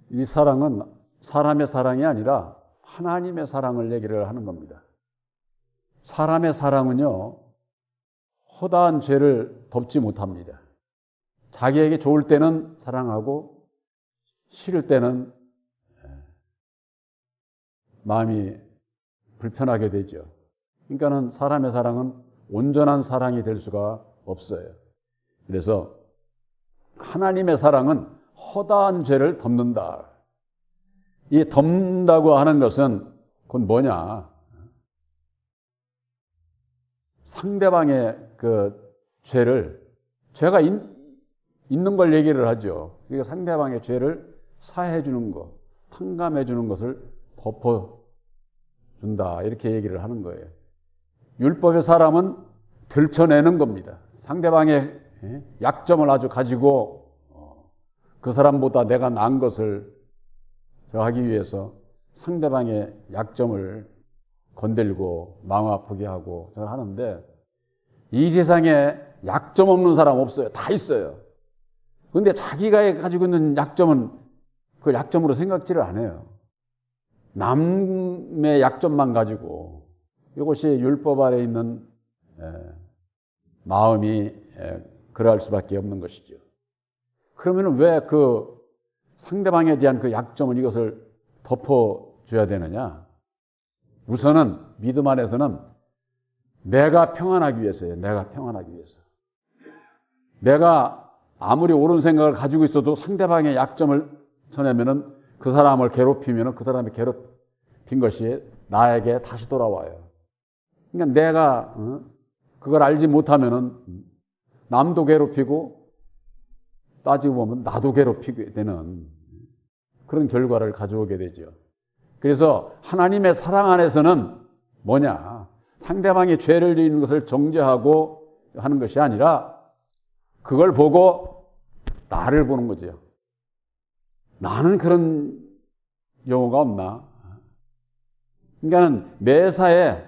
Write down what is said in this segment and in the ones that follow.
이 사랑은 사람의 사랑이 아니라 하나님의 사랑을 얘기를 하는 겁니다. 사람의 사랑은요, 허다한 죄를 덮지 못합니다. 자기에게 좋을 때는 사랑하고 싫을 때는 마음이 불편하게 되죠. 그러니까는 사람의 사랑은 온전한 사랑이 될 수가 없어요. 그래서 하나님의 사랑은 허다한 죄를 덮는다. 이 덮는다고 하는 것은 그건 뭐냐? 상대방의 그 죄가 있는 걸 얘기를 하죠. 그러니까 상대방의 죄를 사해 주는 것, 탕감해 주는 것을 덮어준다. 이렇게 얘기를 하는 거예요. 율법의 사람은 들춰내는 겁니다. 상대방의 약점을 아주 가지고 그 사람보다 내가 나은 것을 하기 위해서 상대방의 약점을 건들고 마음 아프게 하고 하는데, 이 세상에 약점 없는 사람 없어요. 다 있어요. 그런데 자기가 가지고 있는 약점은 그 약점으로 생각지를 안 해요. 남의 약점만 가지고. 이것이 율법 아래 있는 마음이 그러할 수밖에 없는 것이죠. 그러면 왜 그 상대방에 대한 그 약점을 이것을 덮어줘야 되느냐? 우선은 믿음 안에서는 내가 평안하기 위해서예요. 내가 평안하기 위해서. 내가 아무리 옳은 생각을 가지고 있어도 상대방의 약점을 전하면은 그 사람을 괴롭히면은 그 사람이 괴롭힌 것이 나에게 다시 돌아와요. 그러니까 내가 그걸 알지 못하면은 남도 괴롭히고 따지고 보면 나도 괴롭히게 되는 그런 결과를 가져오게 되죠. 그래서 하나님의 사랑 안에서는 뭐냐? 상대방이 죄를 지은 것을 정죄하고 하는 것이 아니라 그걸 보고 나를 보는 거죠. 나는 그런 용어가 없나? 그러니까 매사에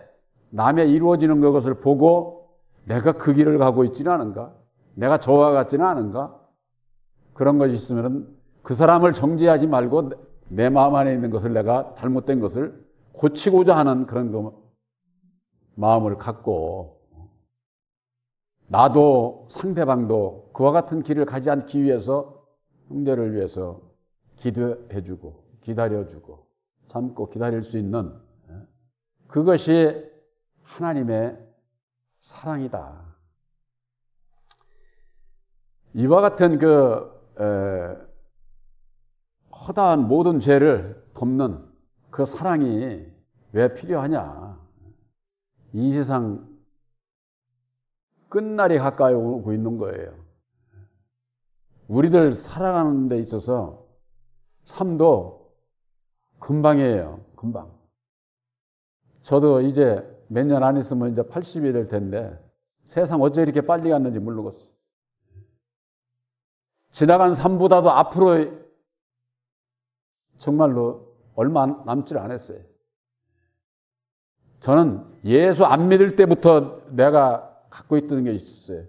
남의 이루어지는 것을 보고 내가 그 길을 가고 있지는 않은가? 내가 저와 같지는 않은가? 그런 것이 있으면 그 사람을 정죄하지 말고 내 마음 안에 있는 것을, 내가 잘못된 것을 고치고자 하는 그런 마음을 갖고, 나도 상대방도 그와 같은 길을 가지 않기 위해서 형제를 위해서 기도해주고 기다려주고 참고 기다릴 수 있는 그것이 하나님의 사랑이다. 이와 같은 허다한 모든 죄를 덮는 그 사랑이 왜 필요하냐? 이 세상 끝날이 가까이 오고 있는 거예요. 우리들 살아가는 데 있어서 삶도 금방이에요. 금방. 저도 이제 몇 년 안 있으면 이제 80이 될 텐데 세상 어째 이렇게 빨리 갔는지 모르겠어요. 지나간 삶보다도 앞으로 정말로 얼마 남질 않았어요. 저는 예수 안 믿을 때부터 내가 갖고 있던 게 있었어요.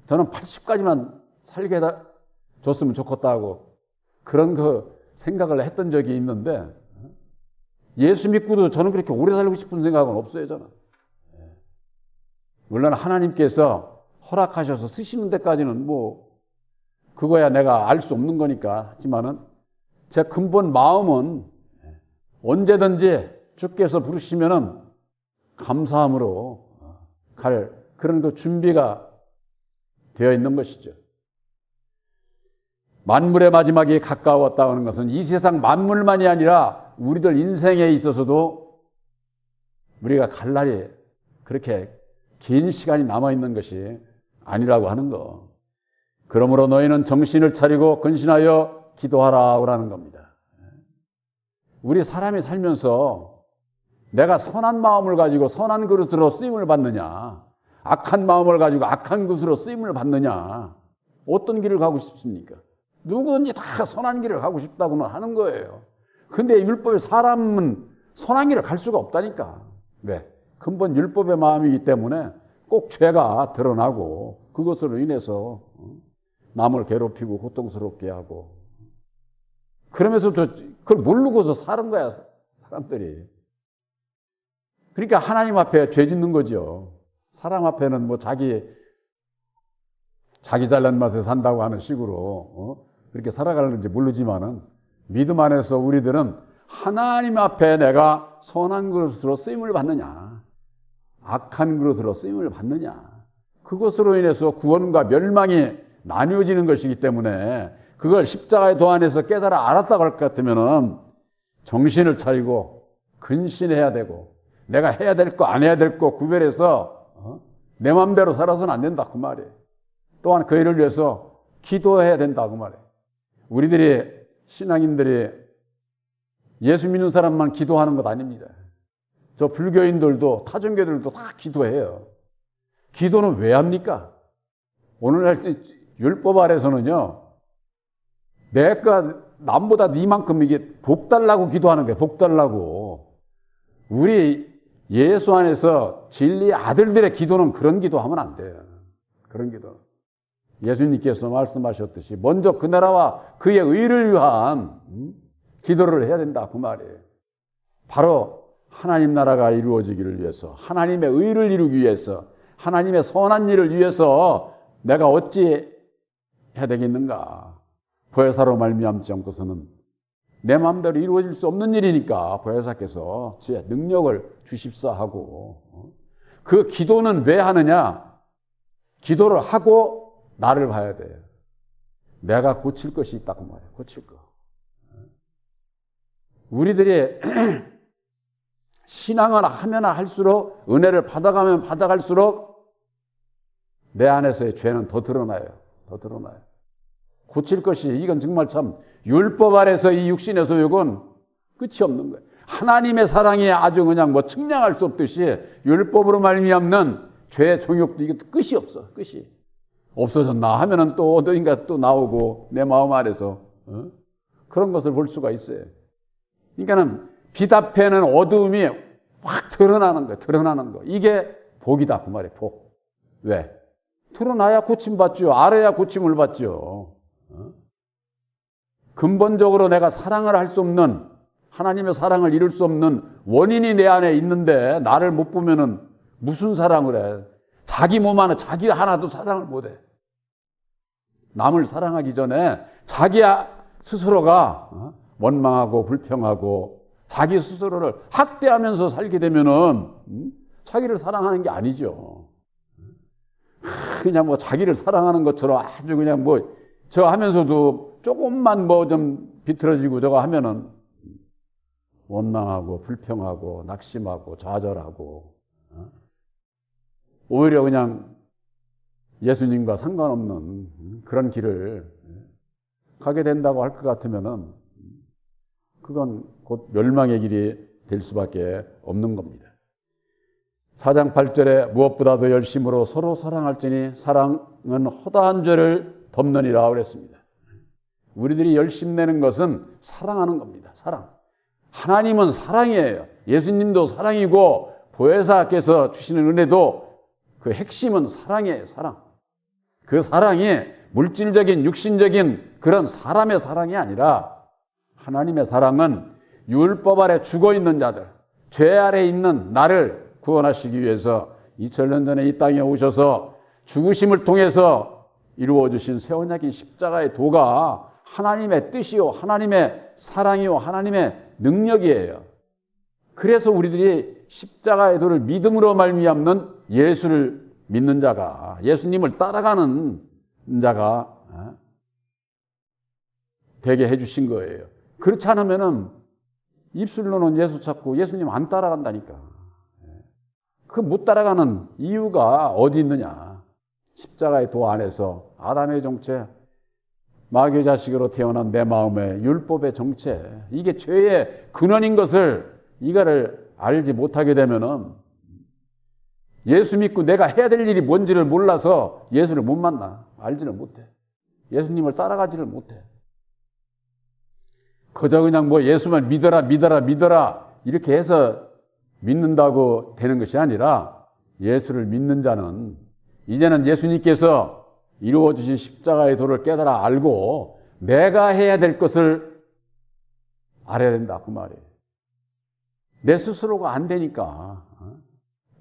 저는 80까지만 살게 줬으면 좋겠다고 그런 생각을 했던 적이 있는데, 예수 믿고도 저는 그렇게 오래 살고 싶은 생각은 없어요, 저는. 물론 하나님께서 허락하셔서 쓰시는 데까지는 그거야 내가 알 수 없는 거니까. 하지만은 제 근본 마음은 언제든지 주께서 부르시면은 감사함으로 갈 그런 준비가 되어 있는 것이죠. 만물의 마지막이 가까웠다는 것은 이 세상 만물만이 아니라 우리들 인생에 있어서도 우리가 갈 날이 그렇게 긴 시간이 남아있는 것이 아니라고 하는 거. 그러므로 너희는 정신을 차리고 근신하여 기도하라고 겁니다. 우리 사람이 살면서 내가 선한 마음을 가지고 선한 그릇으로 쓰임을 받느냐, 악한 마음을 가지고 악한 그릇으로 쓰임을 받느냐, 어떤 길을 가고 싶습니까? 누구든지 다 선한 길을 가고 싶다고는 하는 거예요. 근데 율법의 사람은 선한 길을 갈 수가 없다니까. 왜? 근본 율법의 마음이기 때문에 꼭 죄가 드러나고 그것으로 인해서 남을 괴롭히고 고통스럽게 하고 그러면서도 그걸 모르고서 사는 거야, 사람들이. 그러니까 하나님 앞에 죄 짓는 거죠. 사람 앞에는 뭐 자기 잘난 맛에 산다고 하는 식으로 그렇게 살아가는지 모르지만은 믿음 안에서 우리들은 하나님 앞에 내가 선한 그릇으로 쓰임을 받느냐, 악한 그릇으로 쓰임을 받느냐, 그것으로 인해서 구원과 멸망이 나뉘어지는 것이기 때문에 그걸 십자가의 도 안에서 깨달아 알았다고 할 것 같으면은 정신을 차리고 근신해야 되고 내가 해야 될 거 안 해야 될 거 구별해서 내 마음대로 살아서는 안 된다 그 말이에요. 또한 그 일을 위해서 기도해야 된다 그 말이에요. 우리들이 신앙인들이 예수 믿는 사람만 기도하는 것 아닙니다. 저 불교인들도 타종교들도 다 기도해요. 기도는 왜 합니까? 오늘날 율법 아래서는요, 내가 남보다 니만큼 이게 복 달라고 기도하는 거예요. 복 달라고. 우리 예수 안에서 진리의 아들들의 기도는 그런 기도하면 안 돼요. 그런 기도. 예수님께서 말씀하셨듯이 먼저 그 나라와 그의 의를 위한 기도를 해야 된다 그 말이에요. 바로 하나님 나라가 이루어지기를 위해서, 하나님의 의를 이루기 위해서, 하나님의 선한 일을 위해서 내가 어찌 해야 되겠는가. 보혜사로 말미암지 않고서는 내 마음대로 이루어질 수 없는 일이니까 보혜사께서 주의 능력을 주십사 하고, 그 기도는 왜 하느냐? 기도를 하고 나를 봐야 돼요. 내가 고칠 것이 있다고 말이에요. 고칠 거. 우리들이 신앙을 하면 할수록, 은혜를 받아가면 받아갈수록 내 안에서의 죄는 더 드러나요. 더 드러나요. 고칠 것이, 이건 정말 참 율법 아래서 이 육신의 소욕은 끝이 없는 거예요. 하나님의 사랑이 아주 그냥 뭐 측량할 수 없듯이 율법으로 말미암는 죄의 종욕도 이게 끝이 없어. 끝이 없어졌나 하면은 또 어딘가 또 나오고 내 마음 안에서 그런 것을 볼 수가 있어요. 그러니까는 빛 앞에는 어두움이 확 드러나는 거예요. 드러나는 거. 이게 복이다 그 말이에요. 복. 왜? 드러나야 고침받죠. 알아야 고침을 받죠. 근본적으로 내가 사랑을 할 수 없는, 하나님의 사랑을 이룰 수 없는 원인이 내 안에 있는데 나를 못 보면은 무슨 사랑을 해? 자기 몸 안에 자기 하나도 사랑을 못 해. 남을 사랑하기 전에 자기 스스로가 원망하고 불평하고 자기 스스로를 학대하면서 살게 되면은 자기를 사랑하는 게 아니죠. 그냥 뭐 자기를 사랑하는 것처럼 아주 그냥 뭐 저 하면서도 조금만 뭐 좀 비틀어지고 저거 하면은 원망하고 불평하고 낙심하고 좌절하고 오히려 그냥 예수님과 상관없는 그런 길을 가게 된다고 할 것 같으면은 그건 곧 멸망의 길이 될 수밖에 없는 겁니다. 4장 8절에 무엇보다도 열심으로 서로 사랑할지니 사랑은 허다한 죄를 덮느니라 그랬습니다. 우리들이 열심 내는 것은 사랑하는 겁니다. 사랑. 하나님은 사랑이에요. 예수님도 사랑이고 보혜사께서 주시는 은혜도 그 핵심은 사랑이에요. 사랑. 그 사랑이 물질적인 육신적인 그런 사람의 사랑이 아니라 하나님의 사랑은 율법 아래 죽어있는 자들, 죄 아래 있는 나를 구원하시기 위해서 2000년 전에 이 땅에 오셔서 죽으심을 통해서 이루어주신 새 언약인 십자가의 도가 하나님의 뜻이요, 하나님의 사랑이요, 하나님의 능력이에요. 그래서 우리들이 십자가의 도를 믿음으로 말미암는 예수를 믿는 자가, 예수님을 따라가는 자가 되게 해주신 거예요. 그렇지 않으면은 입술로는 예수 찾고 예수님 안 따라간다니까. 그 못 따라가는 이유가 어디 있느냐? 십자가의 도 안에서 아담의 정체, 마귀의 자식으로 태어난 내 마음의 율법의 정체, 이게 죄의 근원인 것을 이거를 알지 못하게 되면은 예수 믿고 내가 해야 될 일이 뭔지를 몰라서 예수를 못 만나. 알지를 못해. 예수님을 따라가지를 못해. 그저 그냥 뭐 예수만 믿어라 이렇게 해서 믿는다고 되는 것이 아니라 예수를 믿는 자는 이제는 예수님께서 이루어주신 십자가의 도를 깨달아 알고 내가 해야 될 것을 알아야 된다 그 말이에요. 내 스스로가 안 되니까,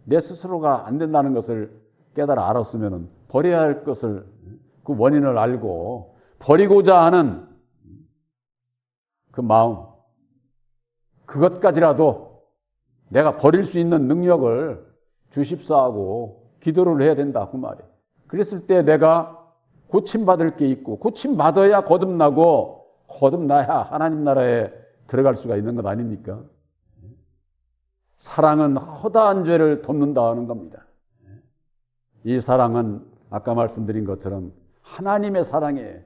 내 스스로가 안 된다는 것을 깨달아 알았으면 버려야 할 것을, 그 원인을 알고 버리고자 하는 그 마음, 그것까지라도 내가 버릴 수 있는 능력을 주십사하고 기도를 해야 된다 그 말이에요. 그랬을 때 내가 고침받을 게 있고, 고침받아야 거듭나고, 거듭나야 하나님 나라에 들어갈 수가 있는 것 아닙니까? 사랑은 허다한 죄를 덮는다 하는 겁니다. 이 사랑은 아까 말씀드린 것처럼 하나님의 사랑이에요.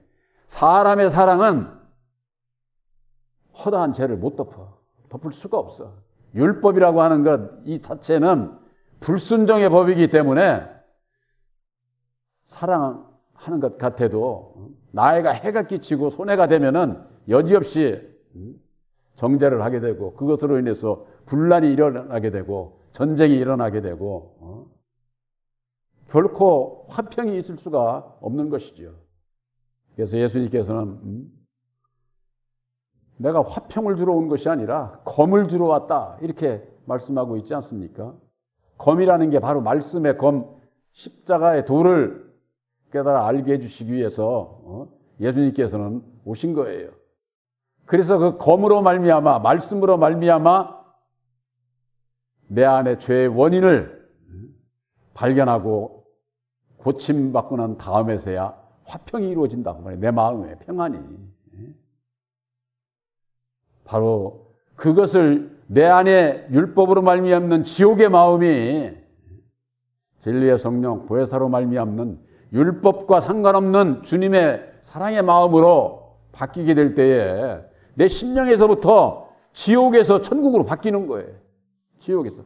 사람의 사랑은 허다한 죄를 못 덮을 수가 없어. 율법이라고 하는 것 이 자체는 불순종의 법이기 때문에 사랑하는 것 같아도 나에가 해가 끼치고 손해가 되면은 여지없이 정죄를 하게 되고, 그것으로 인해서 분란이 일어나게 되고 전쟁이 일어나게 되고 결코 화평이 있을 수가 없는 것이죠. 그래서 예수님께서는 내가 화평을 주러 온 것이 아니라 검을 주러 왔다 이렇게 말씀하고 있지 않습니까? 검이라는 게 바로 말씀의 검, 십자가의 도를 깨달아 알게 해주시기 위해서 예수님께서는 오신 거예요. 그래서 그 검으로 말미암아, 말씀으로 말미암아 내 안에 죄의 원인을 발견하고 고침받고 난 다음에서야 화평이 이루어진다고 말해요. 내 마음의 평안이. 바로 그것을 내 안에 율법으로 말미암는 지옥의 마음이 진리의 성령 보혜사로 말미암는 율법과 상관없는 주님의 사랑의 마음으로 바뀌게 될 때에 내 심령에서부터 지옥에서 천국으로 바뀌는 거예요. 지옥에서.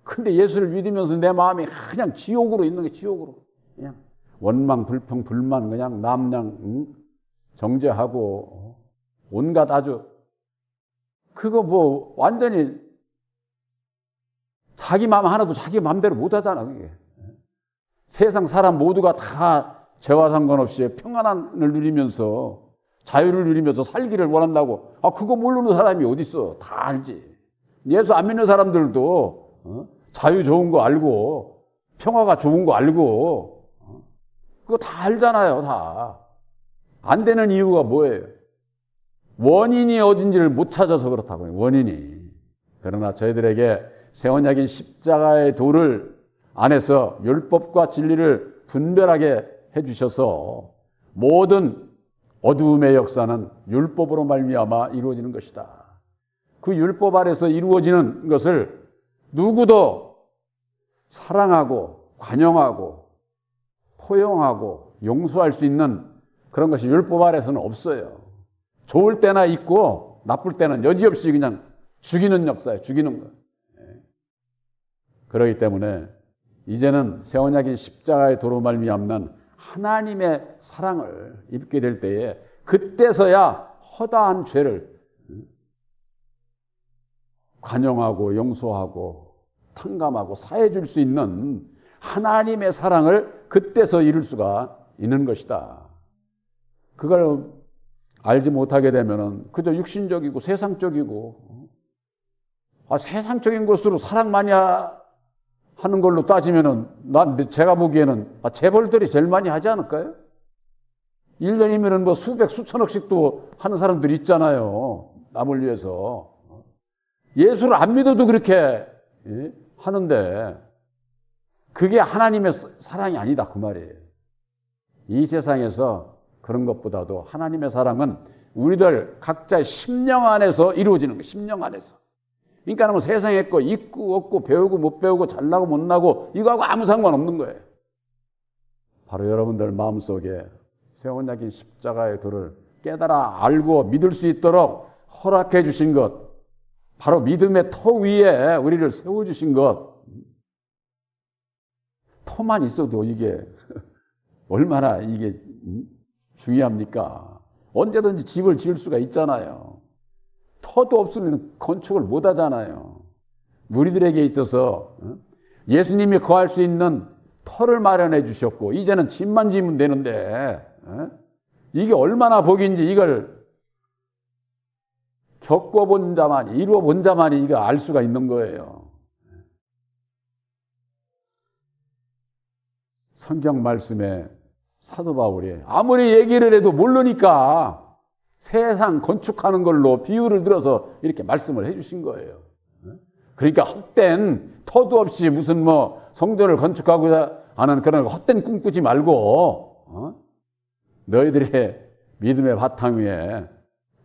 근데 예수를 믿으면서 내 마음이 그냥 지옥으로 있는 게 지옥으로. 그냥 원망, 불평, 불만, 그냥 남냥 정죄하고 온갖 아주 그거 뭐 완전히 자기 마음 하나도 자기 마음대로 못 하잖아. 그게. 세상 사람 모두가 다 죄와 상관없이 평안을 누리면서 자유를 누리면서 살기를 원한다고. 그거 모르는 사람이 어디 있어? 다 알지. 예수 안 믿는 사람들도 자유 좋은 거 알고 평화가 좋은 거 알고 그거 다 알잖아요. 다. 안 되는 이유가 뭐예요? 원인이 어딘지를 못 찾아서 그렇다고요. 원인이. 그러나 저희들에게 새 언약인 십자가의 도를 안에서 율법과 진리를 분별하게 해주셔서 모든 어두움의 역사는 율법으로 말미암아 이루어지는 것이다. 그 율법 아래서 이루어지는 것을 누구도 사랑하고 관용하고 포용하고 용서할 수 있는 그런 것이 율법 아래서는 없어요. 좋을 때나 있고 나쁠 때는 여지없이 그냥 죽이는 역사예요. 죽이는 거. 그렇기 때문에 이제는 새 언약인 십자가의 도로 말미암는 하나님의 사랑을 입게 될 때에 그때서야 허다한 죄를 관용하고 용서하고 탕감하고 사해 줄 수 있는 하나님의 사랑을 그때서 이룰 수가 있는 것이다. 그걸 알지 못하게 되면은 그저 육신적이고 세상적이고 세상적인 것으로 사랑 많이 하는 걸로 따지면은 제가 보기에는 재벌들이 제일 많이 하지 않을까요? 1년이면은 뭐 수백 수천억씩도 하는 사람들이 있잖아요. 남을 위해서. 예수를 안 믿어도 그렇게 하는데 그게 하나님의 사랑이 아니다 그 말이에요. 이 세상에서 그런 것보다도 하나님의 사랑은 우리들 각자의 심령 안에서 이루어지는 거예요. 심령 안에서. 그러니까 뭐 세상에 거 있고 없고 배우고 못 배우고 잘나고 못나고 이거하고 아무 상관없는 거예요. 바로 여러분들 마음속에 새 언약인 십자가의 도를 깨달아 알고 믿을 수 있도록 허락해 주신 것, 바로 믿음의 터 위에 우리를 세워주신 것. 터만 있어도 이게 얼마나 이게 중요합니까? 언제든지 집을 지을 수가 있잖아요. 터도 없으면 건축을 못 하잖아요. 우리들에게 있어서 예수님이 거할 수 있는 터를 마련해 주셨고 이제는 집만 지으면 되는데 이게 얼마나 복인지 이걸 겪어본 자만이, 이루어본 자만이 이거 알 수가 있는 거예요. 성경 말씀에 사도 바울이 아무리 얘기를 해도 모르니까 세상 건축하는 걸로 비유를 들어서 이렇게 말씀을 해주신 거예요. 그러니까 헛된 터도 없이 무슨 뭐 성전을 건축하고자 하는 그런 헛된 꿈 꾸지 말고 너희들의 믿음의 바탕 위에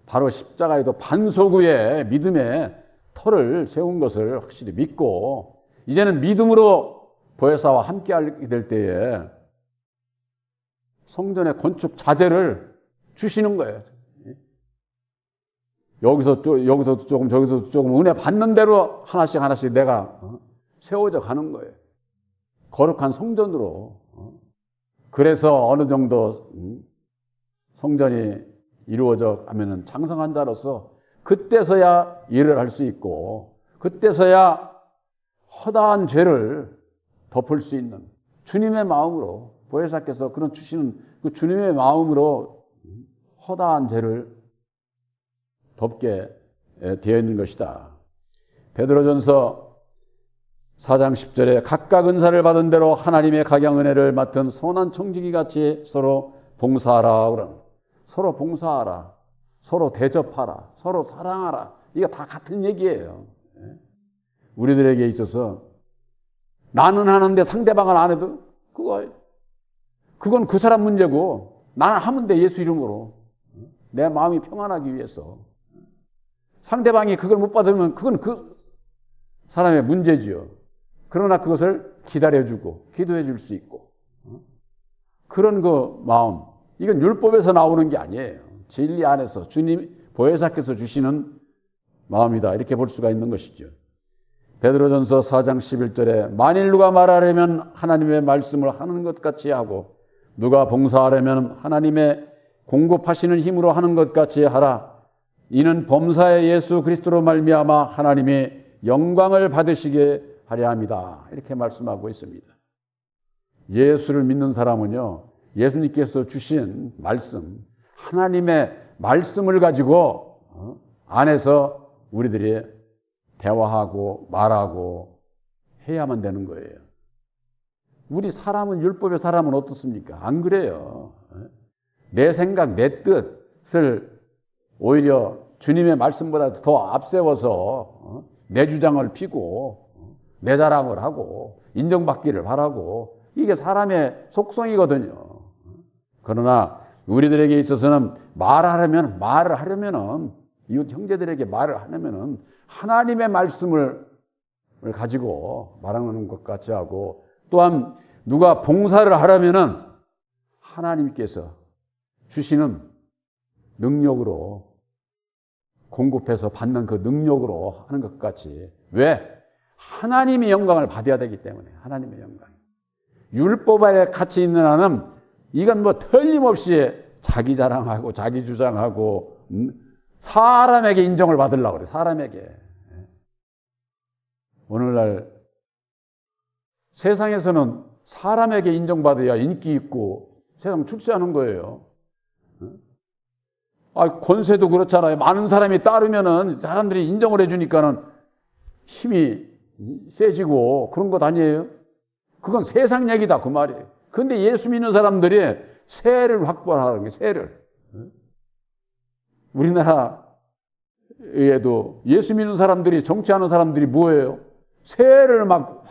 바로 십자가에도 반석 위에 믿음의 터를 세운 것을 확실히 믿고 이제는 믿음으로 보혜사와 함께하게 될 때에 성전의 건축 자재를 주시는 거예요. 여기서도 조금 저기서도 조금 은혜 받는 대로 하나씩 내가 세워져 가는 거예요. 거룩한 성전으로. 그래서 어느 정도 성전이 이루어져 가면은 장성한 자로서 그때서야 일을 할 수 있고 그때서야 허다한 죄를 덮을 수 있는 주님의 마음으로 보혜사께서 그런 주시는 그 주님의 마음으로 허다한 죄를 덮게 되어 있는 것이다. 베드로전서 4장 10절에 각각 은사를 받은 대로 하나님의 각양 은혜를 맡은 선한 청지기 같이 서로 봉사하라 그러는. 서로 봉사하라, 서로 대접하라, 서로 사랑하라. 이게 다 같은 얘기예요. 우리들에게 있어서 나는 하는데 상대방은 안 해도 그건 그 사람 문제고 나는 하면 돼. 예수 이름으로 내 마음이 평안하기 위해서. 상대방이 그걸 못 받으면 그건 그 사람의 문제지요. 그러나 그것을 기다려주고 기도해 줄 수 있고 그런 그 마음, 이건 율법에서 나오는 게 아니에요. 진리 안에서 주님 보혜사께서 주시는 마음이다, 이렇게 볼 수가 있는 것이죠. 베드로전서 4장 11절에 만일 누가 말하려면 하나님의 말씀을 하는 것 같이 하고 누가 봉사하려면 하나님의 공급하시는 힘으로 하는 것 같이 하라. 이는 범사의 예수 그리스도로 말미암아 하나님이 영광을 받으시게 하려 합니다. 이렇게 말씀하고 있습니다. 예수를 믿는 사람은요, 예수님께서 주신 말씀, 하나님의 말씀을 가지고 안에서 우리들이 대화하고 말하고 해야만 되는 거예요. 우리 사람은, 율법의 사람은 어떻습니까? 안 그래요. 내 생각, 내 뜻을 오히려 주님의 말씀보다 더 앞세워서 내 주장을 피고 내 자랑을 하고 인정받기를 바라고, 이게 사람의 속성이거든요. 그러나 우리들에게 있어서는 말을 하려면은 이웃 형제들에게 말을 하려면은 하나님의 말씀을 가지고 말하는 것 같이 하고, 또한 누가 봉사를 하려면은 하나님께서 주시는 능력으로 공급해서 받는 그 능력으로 하는 것 같이. 왜? 하나님의 영광을 받아야 되기 때문에. 하나님의 영광. 율법에 같이 있는 한은 이건 뭐 틀림없이 자기 자랑하고 자기 주장하고 사람에게 인정을 받으려고 그래. 사람에게. 오늘날 세상에서는 사람에게 인정받아야 인기 있고 세상 출세하는 거예요. 권세도 그렇잖아요. 많은 사람이 따르면은 사람들이 인정을 해주니까는 힘이 세지고 그런 것 아니에요? 그건 세상 얘기다, 그 말이에요. 그런데 예수 믿는 사람들이 세를 확보하는 거예요, 세를. 우리나라에도 예수 믿는 사람들이, 정치하는 사람들이 뭐예요? 세를 막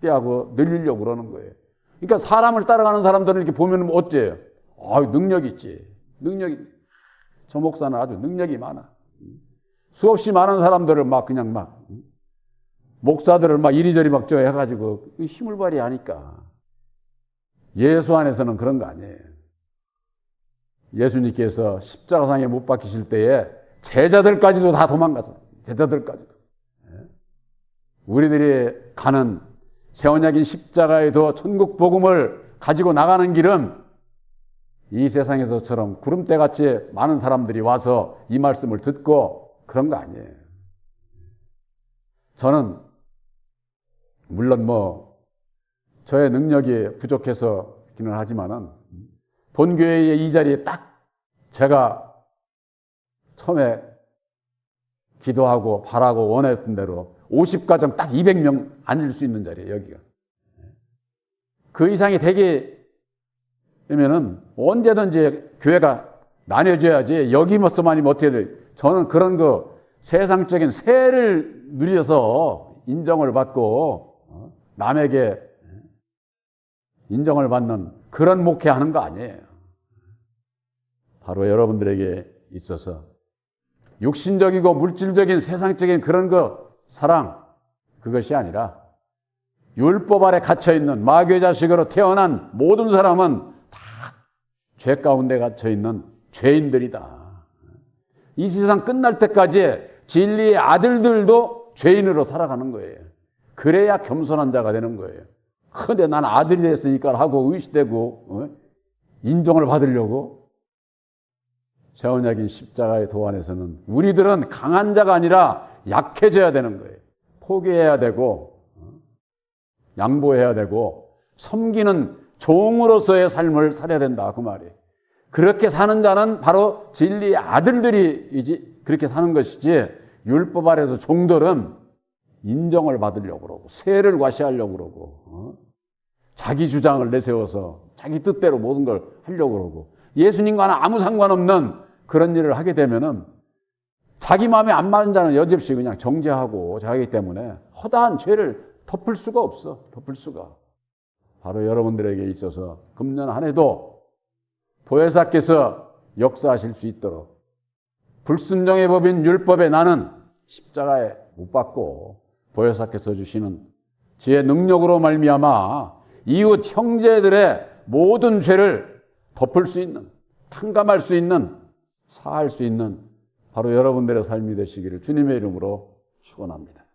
확대하고 늘리려고 그러는 거예요. 그러니까 사람을 따라가는 사람들은 이렇게 보면 어째요? 능력 있지. 능력이, 저 목사는 아주 능력이 많아. 수없이 많은 사람들을 목사들을 이리저리 해가지고 힘을 발휘하니까. 예수 안에서는 그런 거 아니에요. 예수님께서 십자가상에 못 박히실 때에 제자들까지도 다 도망갔어요. 제자들까지도. 우리들이 가는 새 언약인 십자가에도 천국 복음을 가지고 나가는 길은 이 세상에서처럼 구름대같이 많은 사람들이 와서 이 말씀을 듣고 그런 거 아니에요. 저는 물론 저의 능력이 부족해서기는 하지만은 본교회의 이 자리에 딱 제가 처음에 기도하고 바라고 원했던 대로 50가정 딱 200명 앉을 수 있는 자리예요, 여기가. 그 이상이 되면은 언제든지 교회가 나뉘어져야지 여기서만이 어떻게 돼. 저는 그런 세상적인 세를 누려서 인정을 받고 남에게 인정을 받는 그런 목회하는 거 아니에요. 바로 여러분들에게 있어서 육신적이고 물질적인 세상적인 그런 사랑, 그것이 아니라 율법 아래 갇혀있는 마귀의 자식으로 태어난 모든 사람은 다 죄 가운데 갇혀있는 죄인들이다. 이 세상 끝날 때까지 진리의 아들들도 죄인으로 살아가는 거예요. 그래야 겸손한 자가 되는 거예요. 근데 난 아들이 됐으니까 하고 의시되고 인정을 받으려고. 재언약인 십자가의 도안에서는 우리들은 강한 자가 아니라 약해져야 되는 거예요. 포기해야 되고 양보해야 되고 섬기는 종으로서의 삶을 살아야 된다, 그 말이에요. 그렇게 사는 자는 바로 진리의 아들들이지 그렇게 사는 것이지, 율법 아래서 종들은 인정을 받으려고 그러고 세를 과시하려고 그러고 자기 주장을 내세워서 자기 뜻대로 모든 걸 하려고 그러고 예수님과는 아무 상관없는 그런 일을 하게 되면은 자기 마음에 안 맞는 자는 여지없이 그냥 정죄하고 자기 때문에 허다한 죄를 덮을 수가 없어. 덮을 수가. 바로 여러분들에게 있어서 금년 한 해도 보혜사께서 역사하실 수 있도록 불순종의 법인 율법에 나는 십자가에 못 박고 보혜사께서 주시는 지혜 능력으로 말미암아 이웃 형제들의 모든 죄를 덮을 수 있는, 탕감할 수 있는, 사할 수 있는 바로 여러분들의 삶이 되시기를 주님의 이름으로 축원합니다.